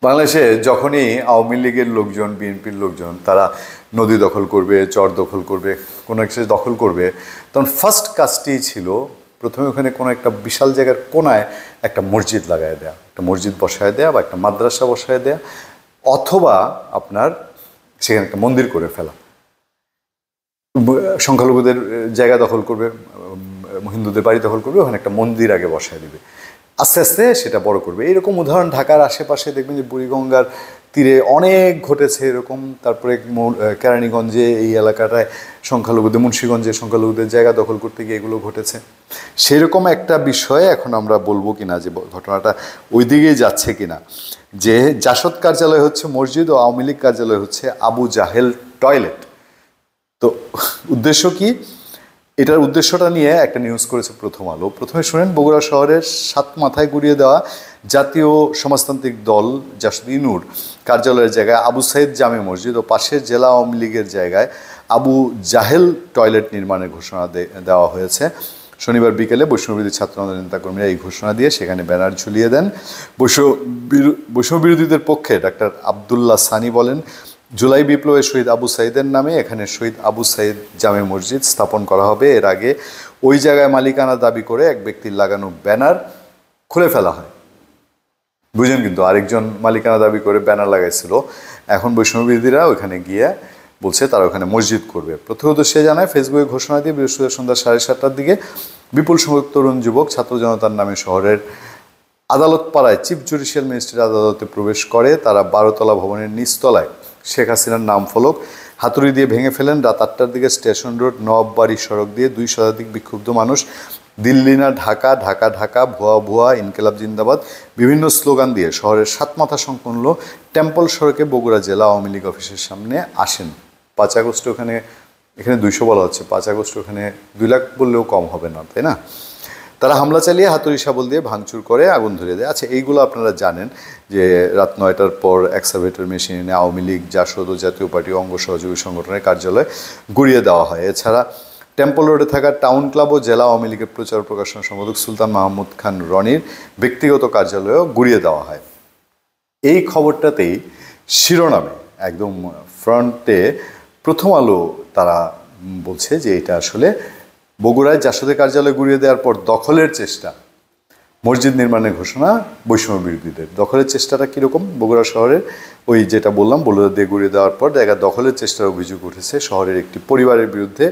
বাংলাদেশে যখনই আওয়ামী লীগের লোকজন বিএনপির লোকজন তারা নদী দখল করবে, চর দখল করবে, কোনো একটা দখল করবে, তখন ফার্স্ট কাজটি ছিল প্রথমে ওখানে কোনো একটা বিশাল জায়গার কোনায় একটা মসজিদ লাগায় দেয়া, একটা মসজিদ বসায় দেয়া বা একটা মাদ্রাসা বসায় দেয়া, অথবা আপনার সেখানে একটা মন্দির করে ফেলা। সংখ্যালঘুদের জায়গা দখল করবে, হিন্দুদের বাড়ি দখল করবে, ওখানে একটা মন্দির আগে বসায় দিবে, আস্তে আস্তে সেটা বড় করবে। এরকম উদাহরণ ঢাকার আশেপাশে দেখবেন যে বুড়িগঙ্গার তীরে অনেক ঘটেছে এরকম। তারপরে কেরানীগঞ্জে এই এলাকাটায় সংখ্যালঘুদের, মুন্সিগঞ্জে সংখ্যালঘুদের জায়গা দখল করতে গিয়ে এগুলো ঘটেছে। সেরকম একটা বিষয়ে এখন আমরা বলবো কিনা যে ঘটনাটা ওই দিকেই যাচ্ছে কিনা, যে জাসদ কার্যালয় হচ্ছে মসজিদ ও আওয়ামী লীগ কার্যালয় হচ্ছে আবু জাহেল টয়লেট। তো উদ্দেশ্য কি? এটার উদ্দেশ্যটা নিয়ে একটা নিউজ করেছে প্রথম আলো। প্রথমে শুনেন, বগুড়া শহরের সাত মাথায় গুড়িয়ে দেওয়া জাতীয় সমাজতান্ত্রিক দল জাসদ-ই-নূর কার্যালয়ের জায়গায় আবু সাইদ জামে মসজিদ ও পাশের জেলা আওয়ামী লীগের জায়গায় আবু জাহেল টয়লেট নির্মাণের ঘোষণা দেওয়া হয়েছে। শনিবার বিকেলে বৈষ্ণববিরোধী ছাত্র আন্দোলনের নেতাকর্মীরা এই ঘোষণা দিয়ে সেখানে ব্যানার ঝুলিয়ে দেন। বৈষম্যবিরোধীদের পক্ষে ডাক্তার আবদুল্লাহ সানি বলেন, জুলাই বিপ্লবে শহীদ আবু সাইদের নামে এখানে শহীদ আবু সাইদ জামে মসজিদ স্থাপন করা হবে। এর আগে ওই জায়গায় মালিকানা দাবি করে এক ব্যক্তির লাগানো ব্যানার খুলে ফেলা হয়। বুঝেন, কিন্তু আরেকজন মালিকানা দাবি করে ব্যানার লাগাইছিল। এখন বৈষ্ণববিরোধীরা ওইখানে গিয়ে বলছে তারা ওখানে মসজিদ করবে। প্রত্যক্ষদর্শী জানায়, ফেসবুকে ঘোষণা দিয়ে বৃহস্পতিবার সন্ধ্যা 7:30টার দিকে বিপুল সংখ্যক তরুণ যুবক ছাত্র জনতার নামে শহরের আদালত পাড়ায় চিফ জুডিশিয়াল ম্যাজিস্ট্রেট আদালতে প্রবেশ করে। তারা 12তলা ভবনের নিচতলায় শেখ হাসিনার নাম ফলক হাতুড়ি দিয়ে ভেঙে ফেলেন। রাত 8টার দিকে স্টেশন রোড নবাববাড়ি সড়ক দিয়ে 2 শতাধিক বিক্ষুব্ধ মানুষ দিল্লি না ঢাকা, ঢাকা ঢাকা, ভুয়া ভুয়া, ইনকিলাব জিন্দাবাদ বিভিন্ন স্লোগান দিয়ে শহরের সাতমাথা সংলগ্ন টেম্পল সড়কে বগুড়া জেলা আওয়ামী লীগ অফিসের সামনে আসেন। 5 আগস্ট এখানে 200 বলা হচ্ছে, 5 আগস্ট ওখানে 2 লাখ বললেও কম হবে না, তাই না? তারা হামলা চালিয়ে হাতুড়ি শাবল দিয়ে ভাঙচুর করে আগুন ধরিয়ে দেয়। আচ্ছা, এইগুলো আপনারা জানেন যে রাত 9টার পর এক্সাভেটর মেশিন এনে আওয়ামী লীগ, জাসদ ও জাতীয় পার্টি অঙ্গ সহযোগী সংগঠনের কার্যালয় গুড়িয়ে দেওয়া হয়। এছাড়া টেম্পল রোডে থাকা টাউন ক্লাব ও জেলা আওয়ামী লীগের প্রচার প্রকাশনা সম্পাদক সুলতান মাহমুদ খান রনির ব্যক্তিগত কার্যালয়েও গুড়িয়ে দেওয়া হয়। এই খবরটাতেই শিরোনামে একদম ফ্রন্টে প্রথম আলো তারা বলছে যে এটা আসলে বগুড়ায় জাসদের কার্যালয় গুড়িয়ে দেওয়ার পর দখলের চেষ্টা, মসজিদ নির্মাণের ঘোষণা বৈষম্য বিরোধীদের। দখলের চেষ্টাটা কীরকম? বগুড়া শহরের ওই যেটা বললাম বোলেরো দিয়ে গুড়িয়ে দেওয়ার পর জায়গা দখলের চেষ্টার অভিযোগ উঠেছে শহরের একটি পরিবারের বিরুদ্ধে।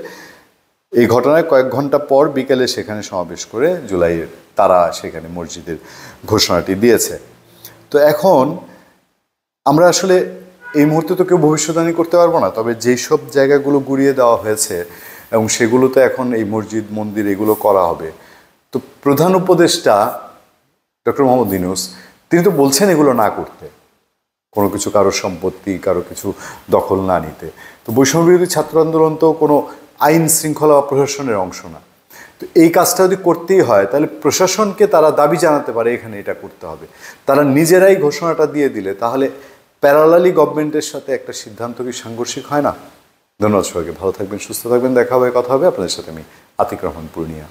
এই ঘটনায় কয়েক ঘন্টা পর বিকেলে সেখানে সমাবেশ করে জুলাইয়ের তারা সেখানে মসজিদের ঘোষণাটি দিয়েছে। তো এখন আমরা আসলে এই মুহূর্তে তো কেউ ভবিষ্যদ্বাণী করতে পারবো না, তবে যেই সব জায়গাগুলো গুড়িয়ে দেওয়া হয়েছে এবং সেগুলোতে এখন এই মসজিদ মন্দির এগুলো করা হবে, তো প্রধান উপদেষ্টা ডক্টর মোহাম্মদ ইউনূস তিনি তো বলছেন এগুলো না করতে, কোনো কিছু কারো সম্পত্তি কারো কিছু দখল না নিতে। তো বৈষম্য বিরোধী ছাত্র আন্দোলন তো কোনো আইন শৃঙ্খলা বা প্রশাসনের অংশ না। তো এই কাজটা যদি করতেই হয় তাহলে প্রশাসনকে তারা দাবি জানাতে পারে এখানে এটা করতে হবে। তারা নিজেরাই ঘোষণাটা দিয়ে দিলে তাহলে প্যারালালি গভর্নমেন্টের সাথে একটা সিদ্ধান্ত কি সাংঘর্ষিক হয় না? ধন্যবাদ সবাইকে, ভালো থাকবেন, সুস্থ থাকবেন, দেখা হবে, কথা হবে। আপনাদের সাথে আমি আতিক রহমান পূর্ণিয়া।